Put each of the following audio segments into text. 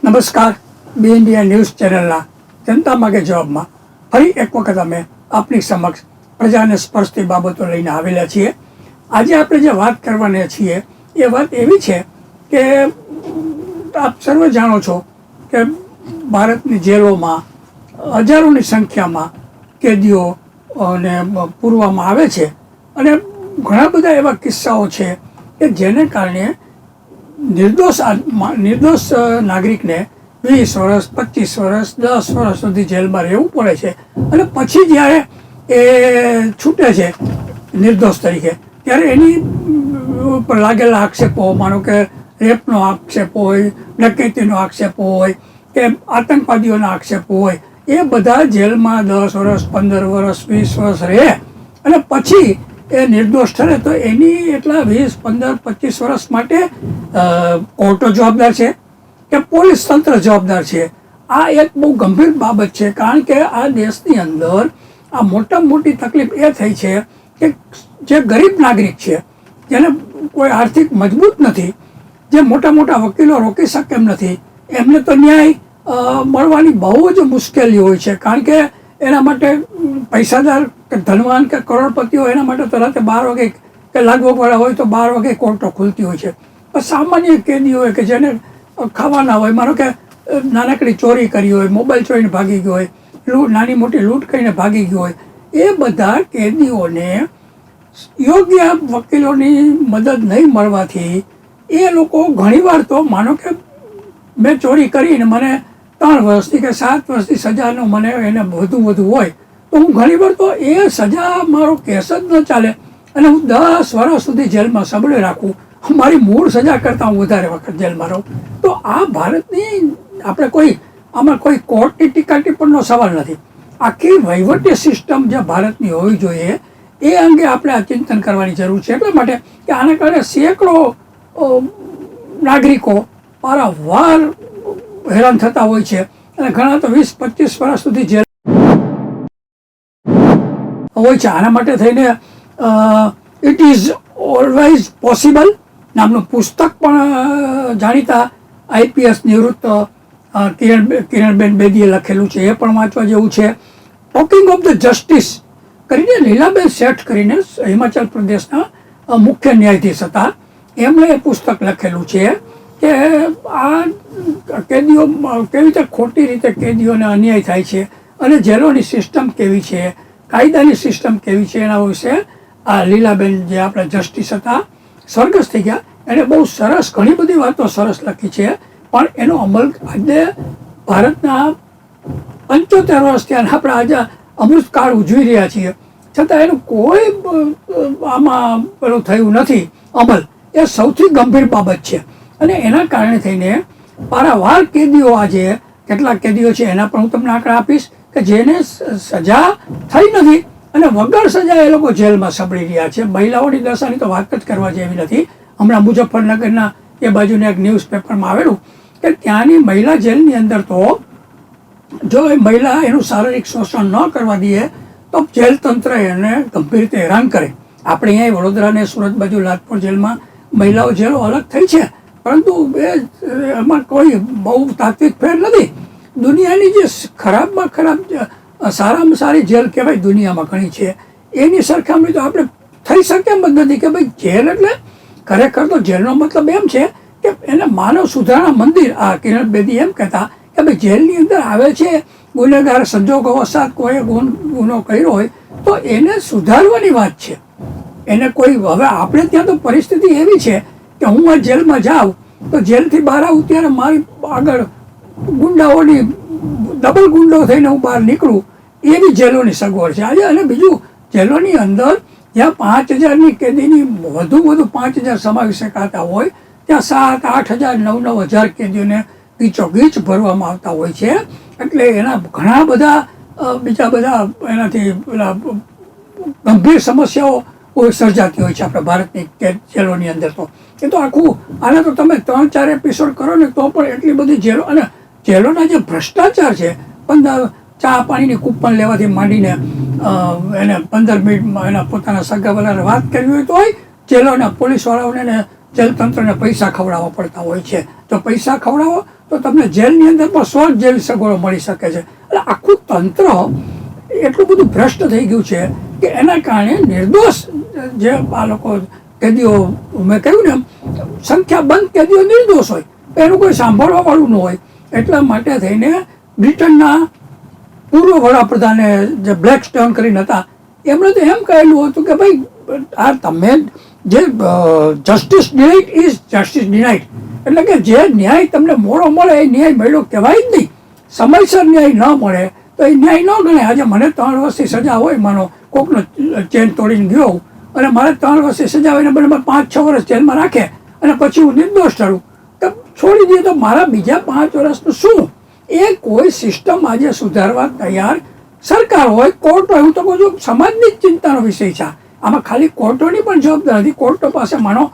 નમસ્કાર. બી India news ચેનલના જનતા માગે જવાબમાં ફરી એક વખત અમે આપની સમક્ષ પ્રજાને સ્પર્શતી બાબતો લઈને આવેલા છીએ. આજે આપણે જે વાત કરવાના છીએ એ વાત એવી છે કે આપ સર્વે જાણો છો કે ભારતની જેલોમાં હજારોની સંખ્યામાં કેદીઓને પૂરવામાં આવે છે અને ઘણા બધા એવા કિસ્સાઓ છે કે જેને કારણે નિર્દોષ નાગરિકને 20 વર્ષ 25 વર્ષ 10 વર્ષ સુધી જેલમાં રહેવું પડે છે અને પછી જ્યારે એ છૂટે છે નિર્દોષ તરીકે ત્યારે એની ઉપર લાગેલા આક્ષેપો, માનો કે રેપનો આક્ષેપ હોય, ડકૈતીનો આક્ષેપ હોય કે આતંકવાદીઓના આક્ષેપો હોય, એ બધા જેલમાં 10 વર્ષ 15 વર્ષ 20 વર્ષ રહે અને પછી એ નિર્દોષ ઠરે તો એની એટલા 20 15 25 વર્ષ માટે કોર્ટો જવાબદાર છે કે પોલીસ તંત્ર જવાબદાર છે. આ એક બહુ ગંભીર બાબત છે, કારણ કે આ દેશની અંદર આ મોટામાં મોટી તકલીફ એ થઈ છે કે જે ગરીબ નાગરિક છે, જેને કોઈ આર્થિક મજબૂત નથી, જે મોટા મોટા વકીલો રોકી શકે એમ નથી, એમને તો ન્યાય મળવાની બહુ જ મુશ્કેલી હોય છે. કારણ કે એના માટે પૈસાદાર કે ધનવાન કે કરોડપતિ હોય એના માટે તો રાતે 12 વાગે કે લાગવગવાળા હોય તો 12 વાગે કોર્ટો ખુલતી હોય છે. પણ સામાન્ય કેદી હોય કે જેને ખાવાના હોય, માનો કે નાનકડી ચોરી કરી હોય, મોબાઈલ ચોરીને ભાગી ગયો હોય, નાની મોટી લૂંટ કરીને ભાગી ગયો હોય, એ બધા કેદીઓને યોગ્ય વકીલોની મદદ નહીં મળવાથી એ લોકો ઘણીવાર તો માનો કે મેં ચોરી કરીને મને 3 વર્ષથી કે 7 વર્ષથી સજાનો મને એને વધુ હોય તો હું ઘણીવાર તો એ સજા મારો કેસ જ ન ચાલે અને હું 10 વર્ષ સુધી જેલમાં સબળે રાખું, મારી મૂળ સજા કરતાં હું વધારે વખત જેલમાં રહું. તો આ ભારતની આપણે આમાં કોઈ કોર્ટની ટીકા ટિપ્પણીનો સવાલ નથી. આખી વહીવટી સિસ્ટમ જે ભારતની હોવી જોઈએ એ અંગે આપણે આ ચિંતન કરવાની જરૂર છે. એટલા માટે કે આના કારણે સેંકડો નાગરિકો વારંવાર હેરાન થતા હોય છે અને ઘણા તો 20-25 વર્ષ સુધી જેલ હોય છે. આના માટે થઈને ઇટ ઇઝ ઓલવેઝ પોસિબલ નામનું પુસ્તક પણ જાણીતા IPS નિવૃત્ત કિરણબેન બેદીએ લખેલું છે, એ પણ વાંચવા જેવું છે. ટોકિંગ ઓફ ધ જસ્ટિસ કરીને લીલાબેન શેઠ કરીને હિમાચલ પ્રદેશના મુખ્ય ન્યાયાધીશ હતા, એમણે એ પુસ્તક લખેલું છે કે આ કેદીઓ કેવી રીતે ખોટી રીતે કેદીઓને અન્યાય થાય છે અને જેલોની સિસ્ટમ કેવી છે, કાયદાની સિસ્ટમ કેવી છે, એના વિશે આ લીલાબેન જે આપણા જસ્ટિસ હતા, સ્વર્ગસ્થ થઈ ગયા, એણે બહુ સરસ ઘણી બધી વાતો સરસ લખી છે. પણ એનો અમલ આજે ભારતના 75 વર્ષ ત્યાં આપણે આજે અમૃતકાળ ઉજવી રહ્યા છીએ, છતાં એનું કોઈ આમાં પેલું થયું નથી અમલ. એ સૌથી ગંભીર બાબત છે અને એના કારણે થઈને પારાવાર કેદીઓ આજે કેટલાક કેદીઓ છે એના પણ હું તમને આંકડા આપીશ કે જેને સજા થઈ નથી અને વગર સજા એ લોકો જેલમાં સબળી રહ્યા છે. મહિલાઓની દશાની તો વાત જ કરવા જેવી નથી. હમણાં મુઝફ્ફરનગરના એ બાજુના એક ન્યૂઝપેપરમાં આવેલું કે ત્યાંની મહિલા જેલની અંદર તો જો એ મહિલા એનું શારીરિક શોષણ ન કરવા દે તો જેલ તંત્ર એને ગંભીર રીતે હેરાન કરે. આપણે અહીંયા વડોદરા અને સુરત બાજુ લાજપોર જેલમાં મહિલાઓ જેલો અલગ થઈ છે, પરંતુ એમાં કોઈ બહુ તાત્વિક ફેર નથી. દુનિયાની જે ખરાબમાં ખરાબ સારામાં સારી જેલ કહેવાય દુનિયામાં ઘણી છે, એની સરખામણી તો આપણે થઈ શકે એમ જ નથી. કે ભાઈ જેલ એટલે ખરેખર તો જેલનો મતલબ એમ છે કે એને માનવ સુધારણા મંદિર. આ કિરણ બેદી એમ કહેતા કે ભાઈ જેલની અંદર આવે છે ગુનેગાર, સંજોગોવશાત કોઈ ગુનો કર્યો હોય તો એને સુધારવાની વાત છે. એને કોઈ હવે આપણે ત્યાં તો પરિસ્થિતિ એવી છે કે હું આ જેલમાં જાઉં તો જેલથી બહાર આવું ત્યારે મારી આગળ ગુંડાઓની ડબલ ગુંડો થઈને હું બહાર નીકળું એવી જેલોની સગવડ છે આજે. અને બીજું, જેલોની અંદર જ્યાં 5000ની કેદીની વધુ 5000 સમાવી શકાતા હોય ત્યાં 7-8 હજાર 9-9 હજાર કેદીઓને ગીચોગીચ ભરવામાં આવતા હોય છે. એટલે એના ઘણા બધા બીજા બધા એનાથી પેલા ગંભીર સમસ્યાઓ સર્જાતી હોય છે આપણા ભારતની જેલોની અંદર. તો એ તો આખું આને તો તમે 3-4 એપિસોડ કરો ને તો પણ એટલી બધી જેલો અને જેલોના જે ભ્રષ્ટાચાર છે, 15 ચા પાણીની કૂપન લેવાથી માંડીને એને 15 મિનિટમાં એના પોતાના સગાવાલાને વાત કરવી હોય તો જેલોના પોલીસવાળાઓને જેલ તંત્રને પૈસા ખવડાવવા પડતા હોય છે. જો પૈસા ખવડાવો તો તમને જેલની અંદર પણ સ્વર્ગ જેવી સગવડો મળી શકે છે. એટલે આખું તંત્ર એટલું બધું ભ્રષ્ટ થઈ ગયું છે કે એના કારણે નિર્દોષ જે આ લોકો કેદીઓ, મેં કહ્યું ને સંખ્યાબંધ કેદીઓ નિર્દોષ હોય, એનું કોઈ સાંભળવા વાળું ન હોય. એટલા માટે થઈને બ્રિટનના પૂર્વ વડાપ્રધાને જે બ્લેકસ્ટોન કરીને હતા, એમણે તો એમ કહેલું હતું કે ભાઈ આ તમે જે justice denied is justice denied, એટલે કે જે ન્યાય તમને મોડો મળે એ ન્યાય મળ્યો કહેવાય જ નહીં. સમયસર ન્યાય ન મળે તો એ ન્યાય ન ગણાય. આજે મને 3 વર્ષની સજા હોય, માનો કોકનો ચેન તોડીને ગયો અને મારે 3 વર્ષની સજા હોય ને બરાબર 5-6 વર્ષ જેલમાં રાખે અને પછી હું નિર્દોષ ઠરું તો છોડી દઈએ, તો મારા બીજા 5 વર્ષનું શું? એ કોઈ સિસ્ટમ આજે સુધારવા તૈયાર સરકાર હોય, કોર્ટ હોય. હું તો કહું છું સમાજની જ ચિંતાનો વિષય છે આમાં. ખાલી કોર્ટોની પણ જવાબદાર નથી. કોર્ટો પાસે માનો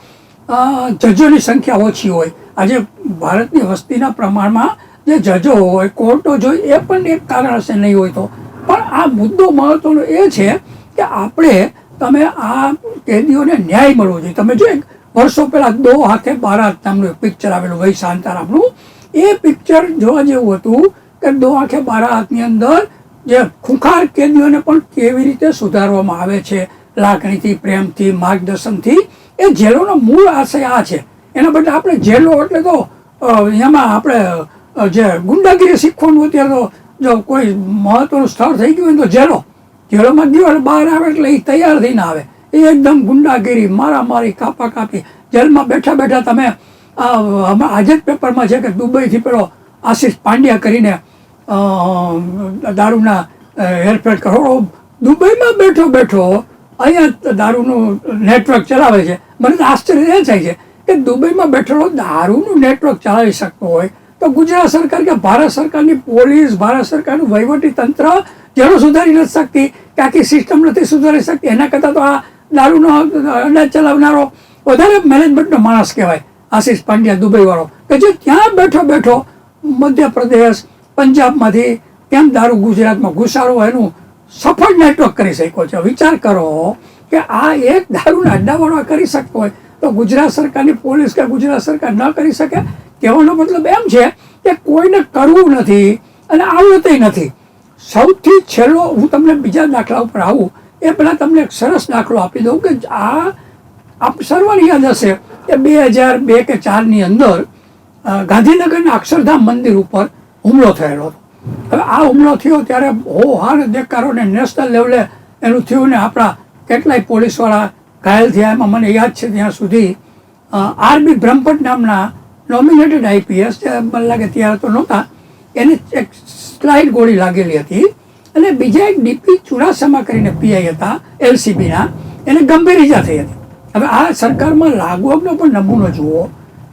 જજોની સંખ્યા ઓછી હોય. આજે ભારતની વસ્તીના પ્રમાણમાં જે જજો હોય, કોર્ટો જોઈ, એ પણ એક કારણ હશે નહીં હોય તો. પણ આ મુદ્દો મહત્વનો એ છે કે આપણે તમે આ કેદીઓને ન્યાય મળવો જોઈએ. તમે જો વર્ષો પહેલા 2 હાથે બારાત નામનું એક પિક્ચર આવેલું વહી શાંતારામનું, એ પિક્ચર જોવા જેવું હતું કે 2 આંખે બારાતની અંદર જે ખૂંખાર કેદીઓને પણ કેવી રીતે સુધારવામાં આવે છે, લાગણીથી, પ્રેમથી, માર્ગદર્શનથી. એ જેલોનો મૂળ આશય આ છે. એના બદલે આપણે જેલો એટલે તો એમાં આપણે જે ગુંડાગીરી શીખવાનું, અત્યારે તો જો કોઈ મહત્વનું સ્થળ થઈ ગયું હોય તો જેલોમાં ગયો એટલે બહાર આવે એટલે એ તૈયાર થઈને આવે. એ એકદમ ગુંડાગીરી, મારામારી, કાપી. જેલમાં બેઠા બેઠા તમે આજે જ પેપરમાં છે કે દુબઈથી પેલો આશિષ પાંડ્યા કરીને દારૂના હેરફેર કરોડો દુબઈમાં બેઠો અહીંયા દારૂનું નેટવર્ક ચલાવે છે. મને તો આશ્ચર્ય એ થાય છે કે દુબઈમાં બેઠેલો દારૂનું નેટવર્ક ચલાવી શકતો હોય તો ગુજરાત સરકાર કે ભારત સરકારની પોલીસ, ભારત સરકારનું વહીવટી તંત્ર જેનો સુધારી નથી શકતી, કે આખી સિસ્ટમ નથી સુધારી શકતી, એના કરતાં તો આ દારૂનો અનાજ ચલાવનારો વધારે મેનેજમેન્ટનો માણસ કહેવાય આશિષ પાંડ્યા દુબઈવાળો, કે જે ત્યાં બેઠો મધ્યપ્રદેશ, પંજાબમાંથી કેમ દારૂ ગુજરાતમાં ઘુસાડો એનું સફળ નેટવર્ક કરી શક્યો છે. વિચાર કરો કે આ એક દારૂના અડ્ડાવાળો કરી શકતો હોય તો ગુજરાત સરકારની પોલીસ કે ગુજરાત સરકાર ન કરી શકે. કહેવાનો મતલબ એમ છે કે કોઈને કરવું નથી અને આવડતેય નથી. સૌથી છેલ્લો હું તમને બીજા દાખલા ઉપર આવું એ પહેલાં તમને એક સરસ દાખલો આપી દઉં કે આપ સર્વને યાદ હશે કે 2002 કે 2004ની અંદર ગાંધીનગરના અક્ષરધામ મંદિર ઉપર હુમલો થયેલો હતો. હવે આ હુમલો થયો ત્યારે હોહાર દેકારો ને નેશનલ લેવલે એનું થયું ને આપણા કેટલાય પોલીસવાળા ઘાયલ થયા. એમાં મને યાદ છે ત્યાં સુધી આરબી બ્રહ્મભટ્ટ નામના નોમિનેટેડ આઈપીએસ, જે મને લાગે ત્યારે તો નહોતા, એને એક સ્લાઇડ ગોળી લાગેલી હતી અને બીજા એક ડીપી ચુડાસમા કરીને પીઆઈ હતા એલસીબીના, એને ગંભીર ઈજા થઈ હતી. હવે આ સરકારમાં લાગવગનો પણ નમૂનો જુઓ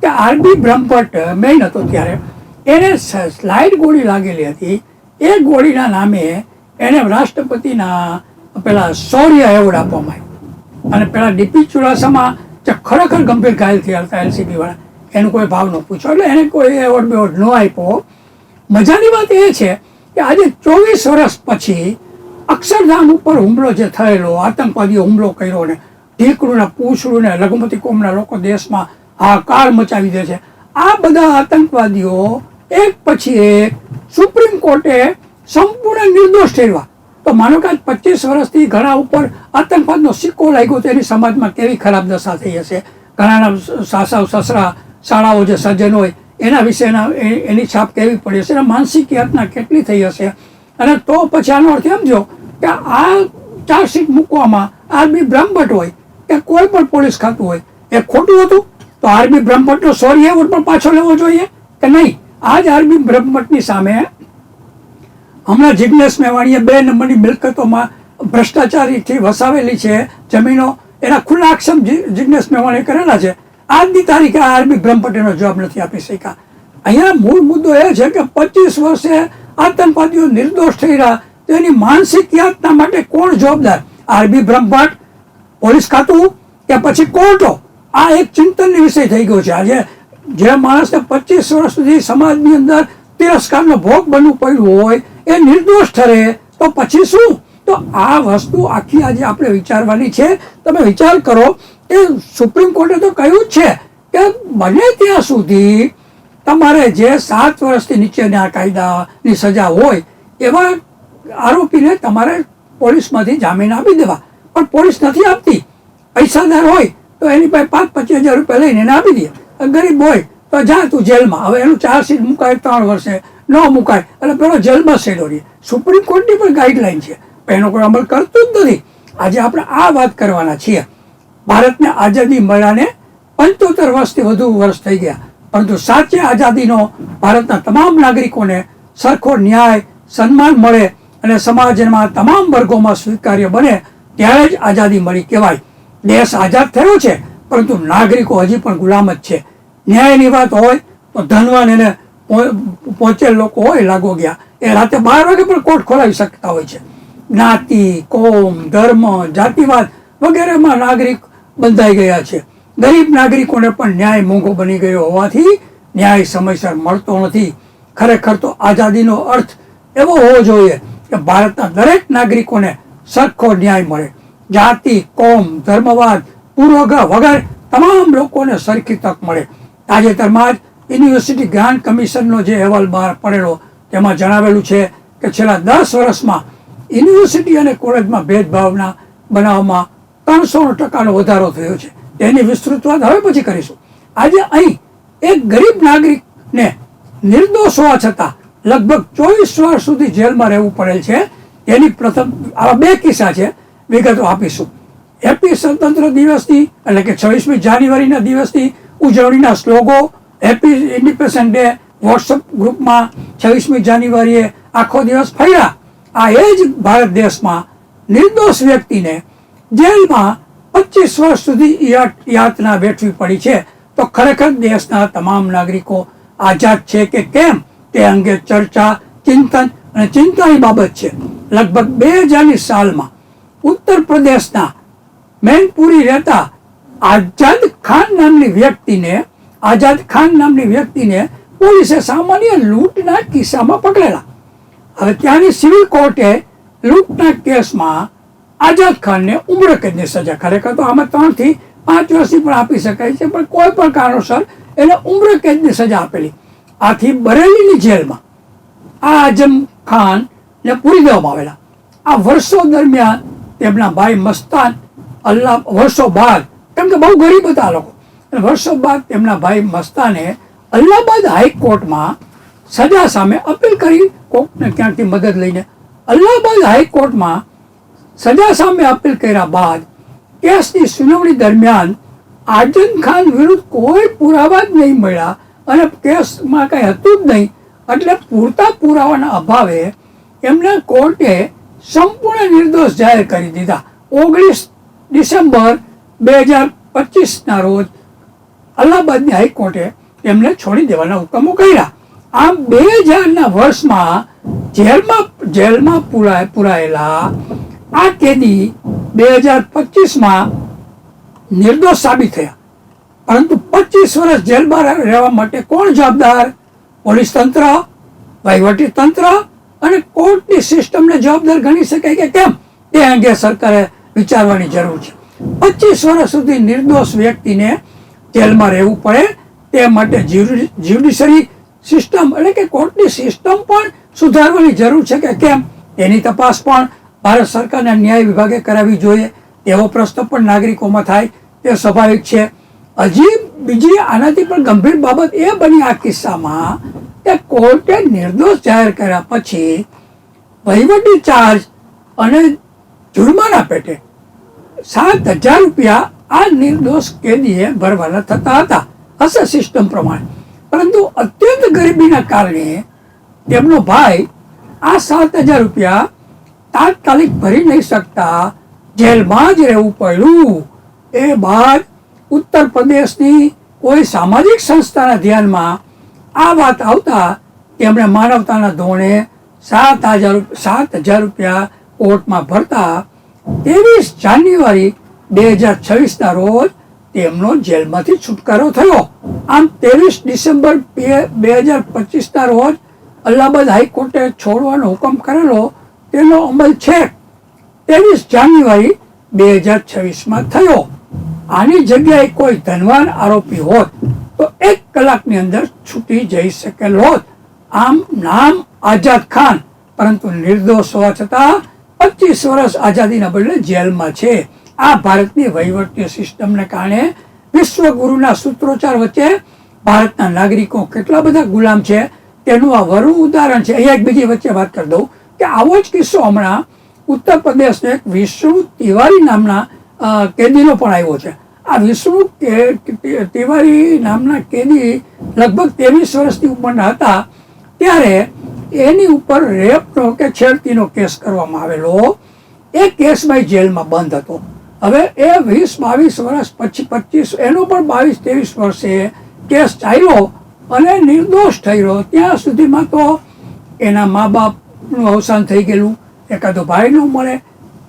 કે આરબી બ્રહ્મભટ્ટ મેઇન હતો ત્યારે, એને સ્લાઇડ ગોળી લાગેલી હતી. એ ગોળીના નામે એને રાષ્ટ્રપતિના પેલા શૌર્ય એવોર્ડ આપવામાં આવ્યો અને પેલા ડીપી ચુડાસમા જે ખરેખર ગંભીર ઘાયલ થયા હતા એલસીબી વાળા, એનું કોઈ ભાવ ન પૂછ્યો એટલે એને કોઈ એવોર્ડ બેવોર્ડ ન આપ્યો. મજાની વાત એ છે કે આજે 24 વર્ષ પછી અક્ષરધામ ઉપર હુમલો જે થયેલો, આતંકવાદીઓ હુમલો કર્યો ને ઢીકડું ને પૂછડું ને લઘુમતી કોમના લોકો દેશમાં હાહાકાર મચાવી દે છે. આ બધા આતંકવાદીઓ એક પછી એક સુપ્રીમ કોર્ટે સંપૂર્ણ નિર્દોષ ઠેરવા. તો માનો કે 25 વર્ષથી ઘણા ઉપર આતંકવાદનો સિક્કો લાગ્યો તો એની સમાજમાં કેવી ખરાબ દશા થઈ હશે. ઘણાના સાસા સસરા શાળાઓ જે સર્જન હોય એના વિશેના એની છાપ કેવી પડી હશે, એના માનસિક યાતના કેટલી થઈ હશે. અને તો પછી આનો અર્થ એમ થયો કે આ ચાર્જશીટ મૂકવામાં આરબી બ્રહ્મભટ્ટ હોય કે કોઈ પણ પોલીસ ખાતું હોય એ ખોટું હતું. તો આરબી બ્રહ્મભટ્ટનો શૌર્ય એવોર્ડ પણ પાછો લેવો જોઈએ કે નહીં? આ જ આરબી બ્રહ્મભટ્ટની સામે હમણાં જિગ્નેશ મેવાણીએ 2 નંબરની મિલકતોમાં ભ્રષ્ટાચારીથી વસાવેલી છે જમીનો, એના ખુલ્લા આક્ષેપ જિગ્નેશ મેવાણીએ કરેલા છે. આજની તારીખે આરબી બ્રહ્મભટ્ટનો જવાબ નથી આપી શક્યા. અહીંયા મૂળ મુદ્દો એ છે કે 25 વર્ષે આતંકવાદીઓ નિર્દોષ થઈ રહ્યા તો એની માનસિક યાતના માટે કોણ જવાબદાર? આરબી બ્રહ્મભટ્ટ, પોલીસ ખાતું કે પછી કોર્ટો? આ એક ચિંતનનો વિષય થઈ ગયો છે. આજે જે માણસને 25 વર્ષ સુધી સમાજની અંદર તિરસ્કારનો ભોગ બનવું પડ્યું હોય એ નિર્દોષ ઠરે તો પછી શું? તો આ વસ્તુ આખી આજે આપણે વિચારવાની છે. તમે વિચાર કરો કે સુપ્રીમ કોર્ટે તો કહ્યું જ છે કે બને ત્યાં સુધી તમારે જે 7 વર્ષથી નીચેના કાયદાની સજા હોય એવા આરોપીને તમારે પોલીસમાંથી જામીન આપી દેવા. પણ પોલીસ નથી આપતી. પૈસાદાર હોય તો એની પાસે 5-25 હજાર રૂપિયા લઈને એને આપી દે. ગરીબ હોય તો જા તું જેલમાં. હવે એનું ચાર્જશીટ મુકાય 3 વર્ષે, ન મુકાય એટલે પેલો જેલમાં સેડો રહે. સુપ્રીમ કોર્ટની પણ ગાઈડલાઈન છે, પણ એનો કોઈ અમલ કરતું જ નથી. આજે આપણે આ વાત કરવાના છીએ. ભારતને આઝાદી મળ્યાને 75 વર્ષથી વધુ વર્ષ થઈ ગયા, પરંતુ સાચી આઝાદીનો ભારતના તમામ નાગરિકોને સરખો ન્યાય, સન્માન મળે અને સમાજમાં તમામ વર્ગોમાં સ્વીકાર્ય બને ત્યારે જ આઝાદી મળી કહેવાય. દેશ આઝાદ થયો છે, પરંતુ નાગરિકો હજી પણ ગુલામ જ છે. ન્યાયની વાત હોય તો ધનવાન એને પહોંચેલ લોકો હોય લાગો ગયા, એ રાતે 12 વાગે પણ કોર્ટ ખોલાવી શકતા હોય છે. જ્ઞાતિ, કોમ, ધર્મ, જાતિવાદ વગેરેમાં નાગરિક બંધાઈ ગયા છે. ગરીબ નાગરિકોને પણ ન્યાય મોંઘો બની ગયો હોવાથી ન્યાય સમયસર મળતો નથી. ખરેખર તો આઝાદીનો અર્થ એવો હોવો જોઈએ કે ભારતના દરેક નાગરિકોને સરખો ન્યાય મળે. જાતિ, કોમ, ધર્મવાદ, પૂર્વગ્રહ વગર તમામ લોકોને સરખી તક મળે. તાજેતરમાં જ યુનિવર્સિટી ગ્રાન્ટ કમિશનનો જે અહેવાલ બહાર પડેલો તેમાં જણાવેલું છે કે છેલ્લા 10 વર્ષમાં યુનિવર્સિટી અને કોલેજમાં ભેદભાવના બનાવવામાં 300% વધારો થયો છે. તેની વિસ્તૃત વાત હવે પછી કરીશું. આજે અહીં એક ગરીબ નાગરિકને નિર્દોષ હોવા છતાં લગભગ 24 વર્ષ સુધી જેલમાં રહેવું પડેલ છે. તેની પ્રથમ આવા 2 કિસ્સા છે, વિગતો આપીશું. હેપી સ્વતંત્ર દિવસની એટલે કે 26મી જાન્યુઆરીના દિવસની ઉજવણીના શ્લોગો હેપી ઇન્ડિપેન્ડન્સ ડે વોટ્સઅપ ગ્રુપમાં 26મી જાન્યુઆરીએ આખો દિવસ ફર્યા. આ એ જ ભારત દેશમાં નિર્દોષ વ્યક્તિને જેલમાં 25 વર્ષ સુધી યાતના વેઠવી પડી છે. તો ખરેખર દેશના તમામ નાગરિકો આઝાદ છે કે કેમ તે અંગે ચર્ચા, ચિંતન અને ચિંતાની બાબત છે. લગભગ 2000ની સાલમાં ઉત્તર પ્રદેશના મેનપુરી રહેતા આઝાદ ખાન નામની વ્યક્તિને પોલીસે સામાન્ય લૂંટના કિસ્સામાં પકડેલા. હવે ત્યાંની સિવિલ કોર્ટે લૂંટના કેસમાં આઝાદ ખાનને ઉમ્ર કેદની સજા, ખરેખર તો આમાં 3 થી 5 વર્ષની પણ આપી શકાય છે, પણ કોઈ પણ કારણોસર એને ઉમ્ર કેદની સજા આપેલી. આથી બરેલીની જેલમાં આ આઝમ ખાનને પૂરી દેવામાં આવેલા. આ વર્ષો દરમિયાન તેમના ભાઈ મસ્તાન વર્ષો બાદ, કેમ કે બહુ ગરીબ હતા આ લોકો, વર્ષો બાદ તેમના ભાઈ મસ્તાને અલ્હાબાદ હાઈકોર્ટમાં સજા સામે અપીલ કરી. કોર્ટને ક્યાંકથી મદદ લઈને અલ્હાબાદ હાઈકોર્ટમાં સજા સામે અપીલ કર્યા બાદ કેસની સુનાવણી દરમિયાન આઝમ ખાન વિરુદ્ધ કોઈ પુરાવા જ નહીં મળ્યા અને કેસમાં કંઈ હતું જ નહીં. એટલે પૂરતા પુરાવાના અભાવે એમને કોર્ટે સંપૂર્ણ નિર્દોષ જાહેર કરી દીધા. 19 ડિસેમ્બર 2025ના રોજ અલ્હાબાદની હાઈકોર્ટે એમને છોડી દેવાના હુકમો કર્યા. આમ 2000ના વર્ષમાં જેલમાં પુરાયેલા આ કેદી 2025માં નિર્દોષ સાબિત થયા. પરંતુ 25 વર્ષ જેલમાં રહેવા માટે કોણ જવાબદાર? પોલીસ તંત્ર, વહીવટી તંત્ર અને કોર્ટની સિસ્ટમને જવાબદાર ગણી શકાય કે કેમ તે અંગે સરકારે વિચારવાની જરૂર છે. 25 વર્ષ સુધી નિર્દોષ વ્યક્તિને જેલમાં રહેવું પડે તે માટે જ્યુડિશરી સિસ્ટમ એટલે કે કોર્ટની સિસ્ટમ પણ સુધારવાની જરૂર છે કે કેમ તેની તપાસ પણ ભારત સરકારના ન્યાય વિભાગે કરાવવી જોઈએ. એવો પ્રશ્ન પણ નાગરિકોમાં થાય તે સ્વાભાવિક છે. હજી બીજી આનાથી પણ ગંભીર બાબત એ બની આ કિસ્સામાં કે કોર્ટે નિર્દોષ જાહેર કર્યા પછી વહીવટી ચાર્જ અને જુર્માના પેટે 7,000 રૂપિયા આ નિર્દોષ કેદીએ ભરવાના થતા હતા હશે સિસ્ટમ પ્રમાણે. પરંતુ અત્યંત ગરીબીના કારણે તેમનો ભાઈ આ 7,000 રૂપિયા તાત્કાલિક ભરી નહીં શકતા જેલમાં જ રહેવું પડ્યું. એ બાદ ઉત્તર પ્રદેશની કોઈ સામાજિક સંસ્થાના ધ્યાનમાં આ વાત આવતા તેમણે માનવતાના ધોરણે 7,000 રૂપિયા કોર્ટમાં ભરતા 23 જાન્યુઆરી 2026ના રોજ તેમનો જેલમાંથી છુટકારો થયો. આમ 23 ડિસેમ્બર 2025ના રોજ અલ્હાબાદ હાઈકોર્ટે છોડવાનો હુકમ કરેલો તેનો અમલ છે 23 જાન્યુઆરી 2026માં થયો. આની જગ્યાએ કોઈ ધનવાન આરોપી હોત તો 1 કલાકની અંદર છૂટી જઈ શકેલો હોત. આમ નામ આઝાદ ખાન, પરંતુ નિર્દોષ હોવા છતાં 25 વર્ષ આઝાદીના બદલે જેલમાં છે. આ ભારતની વહીવટી સિસ્ટમને કારણે વિશ્વગુરુના સૂત્રોચ્ચાર વચ્ચે ભારતના નાગરિકો કેટલા બધા ગુલામ છે તેનું આ વરું ઉદાહરણ છે. અહીંયા એક બીજી વચ્ચે વાત કરી દઉં કે આવો જ કિસ્સો હમણાં ઉત્તર પ્રદેશનો એક વિષ્ણુ તિવારી નામના કેદીનો પણ આવ્યો છે. આ વિષ્ણુ તિવારી નામના કેદી લગભગ 23 વર્ષની ઉંમરના હતા ત્યારે એની ઉપર રેપનો કે છેડતીનો કેસ કરવામાં આવેલો. એ કેસમાં જેલમાં બંધ હતો. હવે એ 20-22 વર્ષ પછી 25 એનો પણ 22-23 વર્ષે કેસ ચાલ્યો અને નિર્દોષ થઈ રહ્યો. ત્યાં સુધીમાં તો એના મા બાપનું અવસાન થઈ ગયેલું, એકાદો ભાઈ ન મળે,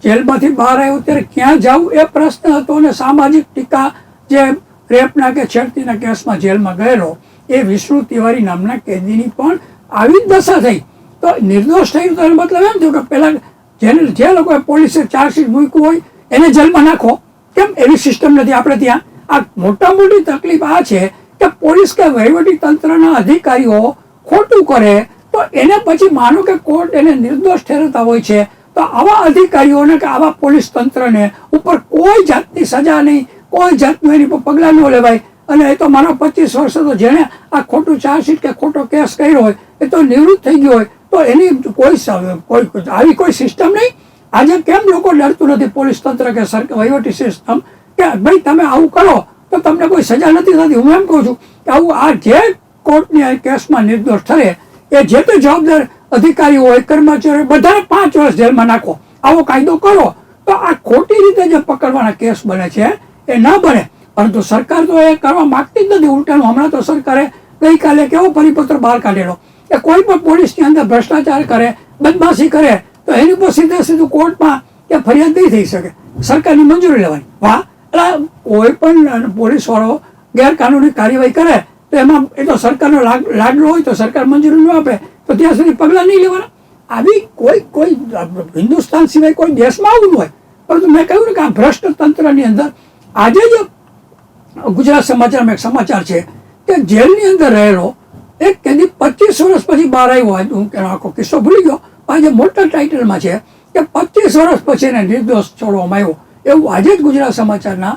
જેલમાંથી બહાર આવ્યો ત્યારે ક્યાં જવું એ પ્રશ્ન હતો. અને સામાજિક ટીકા જે રેપના કે છેડતીના કેસમાં જેલમાં ગયેલો એ વિષ્ણુ તિવારી નામના કેદીની પણ આવી જ દશા થઈ. તો નિર્દોષ થયું તો એનો મતલબ એમ થયું કે પહેલાં જે લોકોએ પોલીસે ચાર્જશીટ મૂક્યું હોય એને જેલમાં નાખો. કેમ એવી સિસ્ટમ નથી આપણે ત્યાં. આ મોટા મોટી તકલીફ આ છે કે પોલીસ કે વહીવટી તંત્રના અધિકારીઓ ખોટું કરે તો એને પછી માનો કે કોર્ટ એને નિર્દોષ ઠેરવતા હોય છે, તો આવા અધિકારીઓને કે આવા પોલીસ તંત્રને ઉપર કોઈ જાતની સજા નહીં, કોઈ જાતનું એની પર પગલાં ન લેવાય. અને એ તો માનો 25 વર્ષ તો જેણે આ ખોટું ચાર્જશીટ કે ખોટો કેસ કર્યો હોય એ તો નિવૃત્ત થઈ ગયો હોય, તો એની કોઈ આવી કોઈ સિસ્ટમ નહીં. આજે કેમ લોકો ડરતું નથી પોલીસ તંત્ર કે વહીવટી સિસ્ટમ કે ભાઈ તમે આવું કરો તો તમને કોઈ સજા નથી થતી. હું એમ કહું છું કે આવું આ જે કોર્ટની કેસમાં નિર્દોષ ઠરે એ જે તે જવાબદાર અધિકારીઓ હોય, કર્મચારીઓ બધાને 5 વર્ષ જેલમાં નાખો. આવો કાયદો કરો તો આ ખોટી રીતે જે પકડવાના કેસ બને છે એ ના બને. પરંતુ સરકાર તો એ કરવા માંગતી જ નથી. ઉલટાનું હમણાં તો સરકારે ગઈકાલે કેવો પરિપત્ર બહાર કાઢેલો કે કોઈ પણ પોલીસની અંદર ભ્રષ્ટાચાર કરે, બદમાશી કરે તો એની ઉપર સીધું કોર્ટમાં કે ફરિયાદ નહીં થઈ શકે, સરકારની મંજૂરી લેવાની. વાહ! એટલે કોઈ પણ પોલીસ વાળો ગેરકાનૂની કાર્યવાહી કરે તો એમાં એ તો સરકારનો લાડલો હોય તો સરકાર મંજૂરી ન આપે તો ત્યાં સુધી પગલાં નહીં લેવાના. આવી કોઈ હિન્દુસ્તાન સિવાય કોઈ દેશમાં આવું ન હોય. પરંતુ મેં કહ્યું ને કે આ ભ્રષ્ટ તંત્રની અંદર આજે જ ગુજરાત સમાચારમાં એક સમાચાર છે કે જેલની અંદર રહેલો એક કેદી 25 વર્ષ પછી બહાર આવ્યો. હું એનો આખો કિસ્સો ભૂલી ગયો. આજે મોટા ટાઇટલમાં છે કે 25 વર્ષ પછી એને નિર્દોષ છોડવામાં આવ્યો, એવું આજે જ ગુજરાત સમાચારના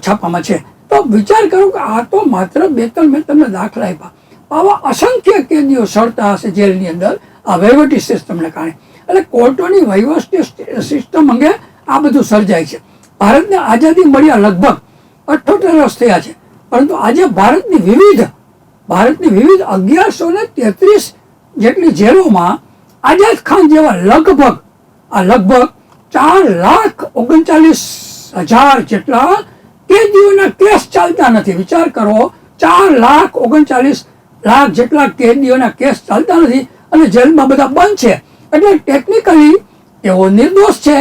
છાપામાં છે. તો વિચાર કરો કે આ તો માત્ર 2-3 મેં તમને દાખલા આપ્યા. આવા અસંખ્ય કેદીઓ સડતા હશે જેલની અંદર આ વહીવટી સિસ્ટમને કારણે. એટલે કોર્ટોની વહીવટી સિસ્ટમ અંગે આ બધું સર્જાય છે. ભારતને આઝાદી મળ્યા લગભગ 78 વર્ષ થયા છે, પરંતુ આજે ભારતની વિવિધ 1133 જેટલી જેલોમાં આઝાદ ખાન જેવા લગભગ 4,39,000 જેટલા કેદીઓના કેસ ચાલતા નથી. વિચાર કરો, 4,39,000 જેટલા કેદીઓના કેસ ચાલતા નથી અને જેલમાં બધા બંધ છે. એટલે ટેકનિકલી તેઓ નિર્દોષ છે.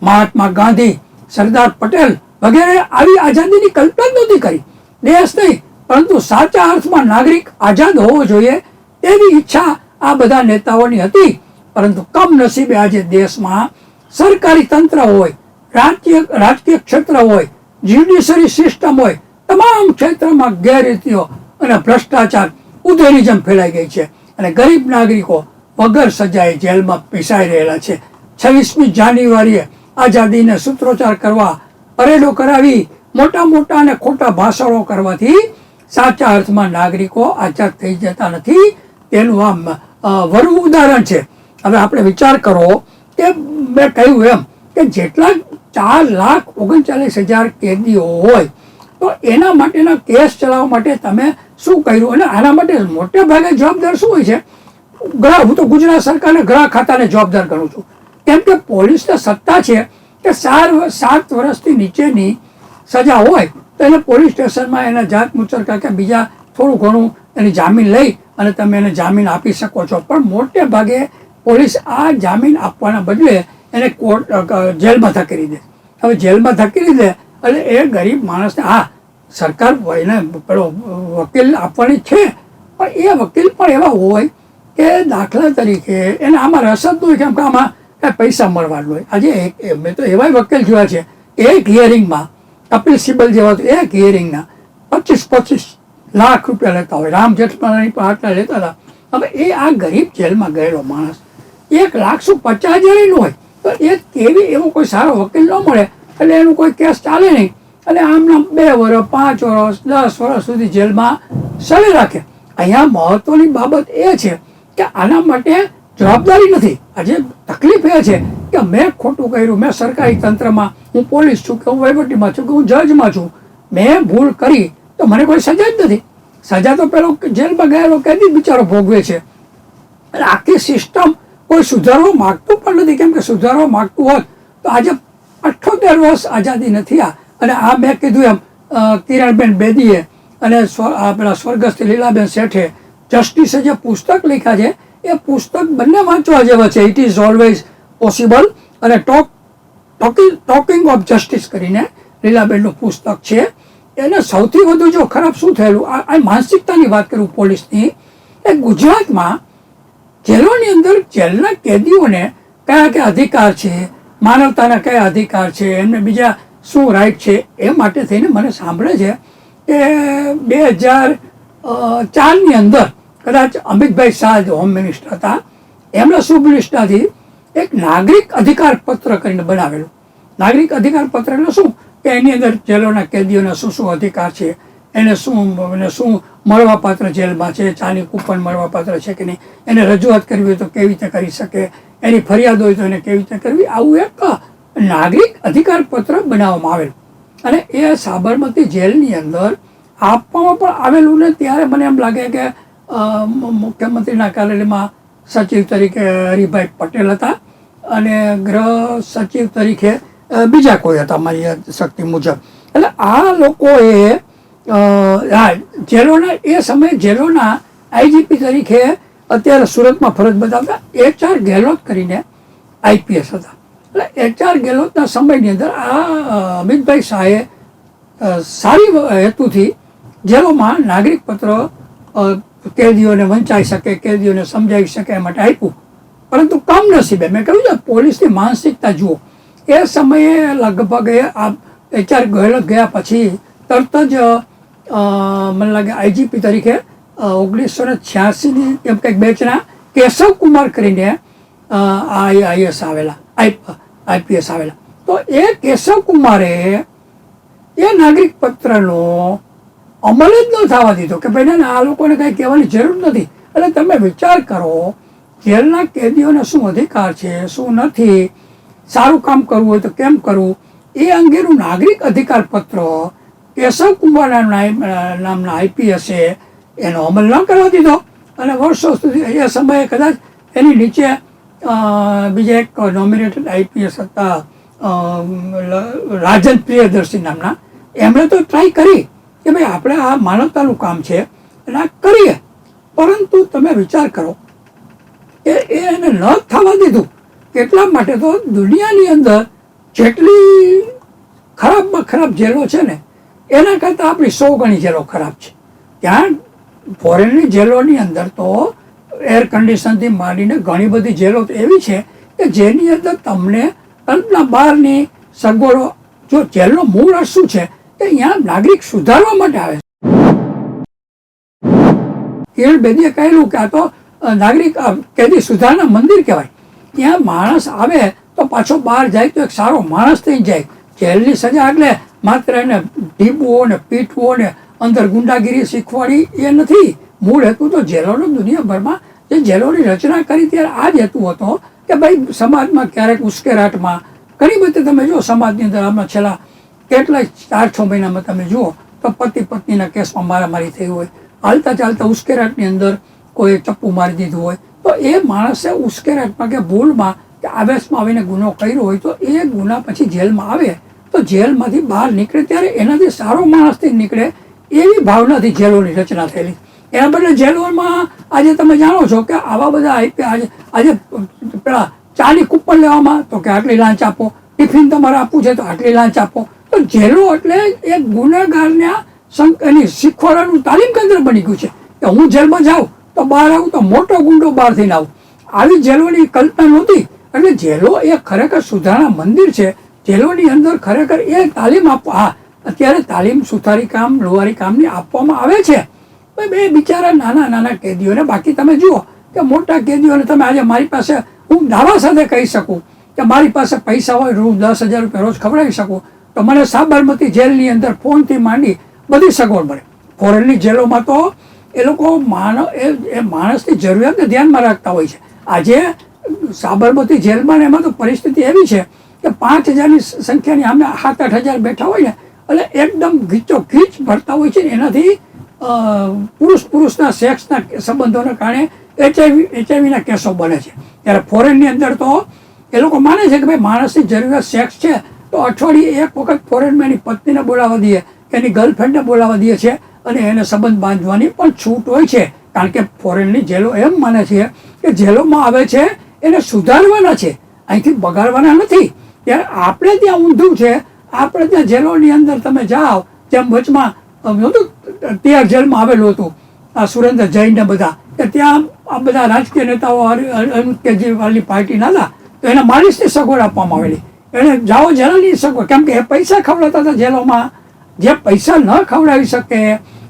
મહાત્મા ગાંધી, સરદાર પટેલ વગેરે આવી આઝાદીની કલ્પના નહોતી કરી. દેશ નહીં પરંતુ સાચા અર્થમાં નાગરિક આઝાદ હોવો જોઈએ તેવી ઈચ્છા આ બધા નેતાઓની હતી. પરંતુ કમનસીબે આજે દેશમાં સરકારી તંત્ર હોય, રાજકીય ક્ષેત્ર હોય, જ્યુડિશરી સિસ્ટમ હોય, તમામ ક્ષેત્રમાં ગેરરીતિઓ અને ભ્રષ્ટાચાર ઉધેની જેમ ફેલાઈ ગઈ છે અને ગરીબ નાગરિકો વગર સજાએ જેલમાં પીસાઈ રહેલા છે. 26મી જાન્યુઆરીએ આઝાદીને સૂત્રોચ્ચાર કરવા, પરેડો કરાવી, મોટા અને ખોટા ભાષણો કરવાથી સાચા અર્થમાં નાગરિકો આઝાદ થઈ જતા નથી. તેનું આ વરું ઉદાહરણ છે. હવે આપણે વિચાર કરો કે મેં કહ્યું એમ કે જેટલા 4,39,000 કેદીઓ હોય તો એના માટેના કેસ ચલાવવા માટે તમે શું કર્યું? અને આના માટે મોટે ભાગે જવાબદાર શું હોય છે? હું તો ગુજરાત સરકારને ગૃહ ખાતાને જવાબદાર ગણું છું. કેમ કે પોલીસને સત્તા છે કે 7 વર્ષથી નીચેની સજા હોય તો એને પોલીસ સ્ટેશનમાં એના જાત મુચરકા કે બીજા થોડું ઘણું એની જામીન લઈ અને તમે એને જામીન આપી શકો છો. પણ મોટે ભાગે પોલીસ આ જામીન આપવાના બદલે એને જેલમાં ધકેલી દે. હવે જેલમાં ધકેલી દે એટલે એ ગરીબ માણસને સરકાર એને પેલો વકીલ આપવાની છે, પણ એ વકીલ પણ એવા હોય કે દાખલા તરીકે એને આમાં રસ જ ન હોય, કેમ કે આમાં પૈસા મળવાનું હોય. આજે મેં તો એવા વકીલ જોયા છે એક હિયરિંગમાં કપિલ સિબ્બલ જેવા એક હિયરિંગના 25 લાખ રૂપિયા લેતા હોય. રામ જેઠમલાણી પણ આટલા લેતા હતા. હવે એ આ ગરીબ જેલમાં ગયેલો માણસ 1,50,000 નો હોય તો એ કેવી એવો કોઈ સારો વકીલ ન મળે એટલે એનું કોઈ કેસ ચાલે નહીં એટલે આમના 2 વર્ષ 5 વર્ષ 10 વર્ષ સુધી જેલમાં સળી રાખે. અહીંયા મહત્વની બાબત એ છે કે આના માટે જવાબદારી નથી. આજે તકલીફ એ છે કે મેં ખોટું કર્યું, મેં સરકારી તંત્રમાં, હું પોલીસ છું કે હું વહીવટીમાં છું કે હું જજમાં છું, મેં ભૂલ કરી તો મને કોઈ સજા જ નથી. સજા તો પેલો જેલમાં ગયેલો કેદી બિચારો ભોગવે છે. એટલે આખી સિસ્ટમ કોઈ સુધારવા માગતું પણ નથી. કેમ કે સુધારવા માગતું હોત તો આજે 78 વર્ષ આઝાદી નથી આ. અને આ મેં કીધું એમ કિરણબેન બેદીએ અને પેલા સ્વર્ગસ્થ લીલાબેન શેઠે જસ્ટિસે જે પુસ્તક લખ્યા છે એ પુસ્તક બંને વાંચવા જેવા છે. ઇટ ઇઝ ઓલવેઝ પોસિબલ અને ટોકિંગ ઓફ જસ્ટિસ કરીને લીલાબેનનું પુસ્તક છે. એને સૌથી વધુ જો ખરાબ શું થયેલું, આ માનસિકતાની વાત કરું પોલીસની, એ ગુજરાતમાં જેલોની અંદર જેલના કેદીઓને કયા કયા અધિકાર છે, માનવતાના કયા અધિકાર છે, એમને બીજા શું રાઈટ છે, એ માટે થઈને મને સાંભળે છે કે 2004ની અંદર કદાચ અમિતભાઈ શાહ હોમ મિનિસ્ટર હતા, એમના શુભ નિષ્ઠાથી એક નાગરિક અધિકાર પત્ર કરીને બનાવેલું. નાગરિક અધિકાર પત્ર એટલે શું કે એની અંદર જેલોના કેદીઓના શું શું અધિકાર છે, એને શું મળવાપાત્ર જેલમાં છે, ચાની કૂપન મળવાપાત્ર છે કે નહીં, એને રજૂઆત કરવી હોય તો કેવી રીતે કરી શકે, એની ફરિયાદ હોય તો એને કેવી રીતે કરવી, આવું એક નાગરિક અધિકાર પત્ર બનાવવામાં આવેલું. અને એ સાબરમતી જેલની અંદર આપવામાં પણ આવેલું ને ત્યારે મને એમ લાગે કે મુખ્યમંત્રીના કાર્યાલયમાં સચિવ તરીકે હરિભાઈ પટેલ હતા અને ગૃહ સચિવ તરીકે બીજા કોઈ હતા મારી શક્તિ મુજબ. એટલે આ લોકોએ જેલોના એ સમયે જેલોના આઈજીપી તરીકે અત્યારે સુરતમાં ફરજ બજાવતા HR ગેહલોત કરીને IPS હતા. એટલે HR ગેહલોતના સમયની અંદર આ અમિતભાઈ શાહે સારી હેતુથી જેલોમાં નાગરિક પત્ર કેદીઓને વંચાઈ શકે, કેદીઓને સમજાવી શકે એ માટે આપ્યું. પરંતુ કમનસીબે મેં કહ્યું છે પોલીસની માનસિકતા જુઓ. એ સમયે લગભગ આ HR ગેહલોત ગયા પછી તરત જ મને લાગે IGP તરીકે 1986ની એમ કંઈક બેચના કેશવ કુમાર કરીને IAS આવેલા, IPS આવેલા. તો એ કેશવ કુમારે એ નાગરિક પત્રનો અમલ જ ન થવા દીધો કે ભાઈ ના આ લોકોને કંઈ કહેવાની જરૂર નથી. એટલે તમે વિચાર કરો જેલના કેદીઓને શું અધિકાર છે, શું નથી, સારું કામ કરવું હોય તો કેમ કરવું, એ અંગેનું નાગરિક અધિકાર પત્ર કેશવ કુમાર નામના IPSએ એનો અમલ ન કરવા દીધો. અને વર્ષો સુધી એ સમયે કદાચ એની નીચે બીજા એક નોમિનેટેડ IPS હતા રાજન પ્રિયદર્શી નામના, એમણે તો ટ્રાય કરી કે ભાઈ આપણે આ માનવતાનું કામ છે અને આ કરીએ. પરંતુ તમે વિચાર કરો કે એને ન થવા દીધું. એટલા માટે તો દુનિયાની અંદર જેટલી ખરાબમાં ખરાબ જેલો છે ને એના કરતાં આપણી 100 ગણી જેલો ખરાબ છે. ત્યાં ફોરેનની જેલોની અંદર તો એર કન્ડિશનથી માંડીને ઘણી બધી જેલો તો એવી છે કે જેની અંદર તમને કલ્પના બહારની સગવડો, જો જેલનો મૂળ અર્થ શું છે કે અહીંયા નાગરિક સુધારવા માટે આવે છે. કિરણ બેદીએ કહેલું કે આ તો નાગરિક કેદી સુધારણા મંદિર કહેવાય. ત્યાં માણસ આવે તો પાછો બહાર જાય તો એક સારો માણસ થઈ જાય. જેલની સજા એટલે માત્ર એને ઢીબવો ને પીટવો ને અંદર ગુંડાગીરી શીખવાડી એ નથી. મૂળ હેતુ તો જેલોનો દુનિયાભરમાં જે જેલોની રચના કરી ત્યારે આ જ હેતુ હતો કે ભાઈ સમાજમાં ક્યારેક ઉશ્કેરાટમાં ઘણી બધી તમે જુઓ સમાજની અંદર આમાં છેલ્લા કેટલાય 4-6 મહિનામાં તમે જુઓ તો પતિ પત્નીના કેસમાં મારામારી થઈ હોય, હાલતા ચાલતા ઉશ્કેરાટની અંદર કોઈ ચપ્પુ મારી દીધું હોય તો એ માણસે ઉશ્કેરાટમાં કે ભૂલમાં કે આવેશમાં આવીને ગુનો કર્યો હોય તો એ ગુના પછી જેલમાં આવે તો જેલમાંથી બહાર નીકળે ત્યારે એનાથી સારો માણસથી નીકળે એવી ભાવનાથી જેલોની રચના થયેલી. એના બદલે જેલોમાં આજે તમે જાણો છો કે આવા બધા આજે પેલા ચાની કૂપન લેવામાં તો કે આટલી લાંચ આપો, ટિફિન તમારે આપવું છે તો આટલી લાંચ આપો. તો જેલો એટલે એક ગુનેગારને એની શીખવાડવાનું તાલીમ કેન્દ્ર બની ગયું છે કે હું જેલમાં જાઉં તો બહાર આવું તો મોટો ગુંડો બહારથી આવું. આવી જેલોની કલ્પના નહોતી. એટલે જેલો એ ખરેખર સુધારણા મંદિર છે. જેલોની અંદર ખરેખર એ તાલીમ આપવા, અત્યારે તાલીમ સુથારી કામ, લુહારી કામની આપવામાં આવે છે બે બિચારા નાના નાના કેદીઓને, બાકી તમે જુઓ કે મોટા કેદીઓને તમે આજે મારી પાસે, હું દાવા સાથે કહી શકું કે મારી પાસે પૈસા હોય, હું 10,000 રૂપિયા રોજ ખવડાવી શકું, તો મને સાબરમતી જેલની અંદર ફોનથી માંડી બધી સગવડ મળે. ફોરેનની જેલોમાં તો એ લોકો માણસની જરૂરિયાતને ધ્યાનમાં રાખતા હોય છે. આજે સાબરમતી જેલમાં એમાં તો પરિસ્થિતિ એવી છે કે 5,000ની સંખ્યાની અમે 7-8,000 બેઠા હોય ને એટલે એકદમ ગીચોગીચ ભરતા હોય છે ને. એનાથી પુરુષના સેક્સના સંબંધોના કારણે HIV કેસો બને છે. ત્યારે ફોરેનની અંદર તો એ લોકો માને છે કે ભાઈ માણસની જરૂરિયાત સેક્સ છે, તો અઠવાડિયે એક વખત ફોરેનમાં એની પત્નીને બોલાવવા દઈએ, એની ગર્લફ્રેન્ડને બોલાવવા દઈએ છે અને એને સંબંધ બાંધવાની પણ છૂટ હોય છે. કારણ કે ફોરેનની જેલો એમ માને છે કે જેલોમાં આવે છે એને સુધારવાના છે, અહીંથી બગાડવાના નથી. ત્યારે આપણે ત્યાં ઊંધું છે. આપણે ત્યાં જેલોની અંદર તમે જાઓ, જેમ વચમાં તિહાર જેલમાં આવેલું હતું આ સુરેન્દ્ર જૈન ને બધા, કે ત્યાં આ બધા રાજકીય નેતાઓ અરવિંદ કેજરીવાલની પાર્ટીના હતા, તો એને માલિશની સગવડ આપવામાં આવેલી. એને જાઓ જેલની સગવડ, કેમ કે એ પૈસા ખવડાવતા હતા જેલોમાં. જે પૈસા ન ખવડાવી શકે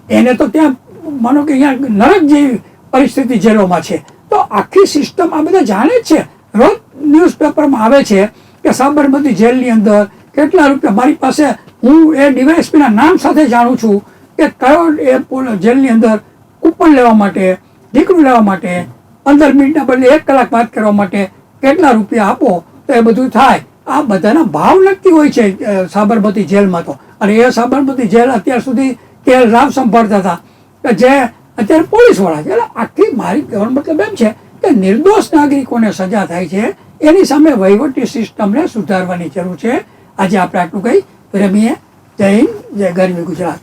એને તો ત્યાં માનો કે અહીંયા નરક જેવી પરિસ્થિતિ જેલોમાં છે. તો આખી સિસ્ટમ આ બધા જાણે જ છે. રોજ ન્યૂઝપેપરમાં આવે છે કે સાબરમતી જેલની અંદર કેટલા રૂપિયા, મારી પાસે હું એ ડીવાયએસપીના નામ સાથે જાણું છું કે કયો એ જેલની અંદર કૂપન લેવા માટે, દીકરું લેવા માટે, 15 મિનિટના બદલે 1 કલાક વાત કરવા માટે કેટલા રૂપિયા આપો તો એ બધું થાય. આ બધાના ભાવ નક્કી હોય છે સાબરમતી જેલમાં તો. અને એ સાબરમતી જેલ અત્યાર સુધી KL રાવ સંભાળતા હતા, કે જે અત્યારે પોલીસવાળા છે. એટલે આખી મારી કહેવાનો મતલબ એમ છે કે નિર્દોષ નાગરિકોને સજા થાય છે, એની સામે વહીવટી સિસ્ટમને સુધારવાની જરૂર છે. આજે આપણે આટલું કહી રમીએ. જય હિન્દ, જય ગરવી ગુજરાત.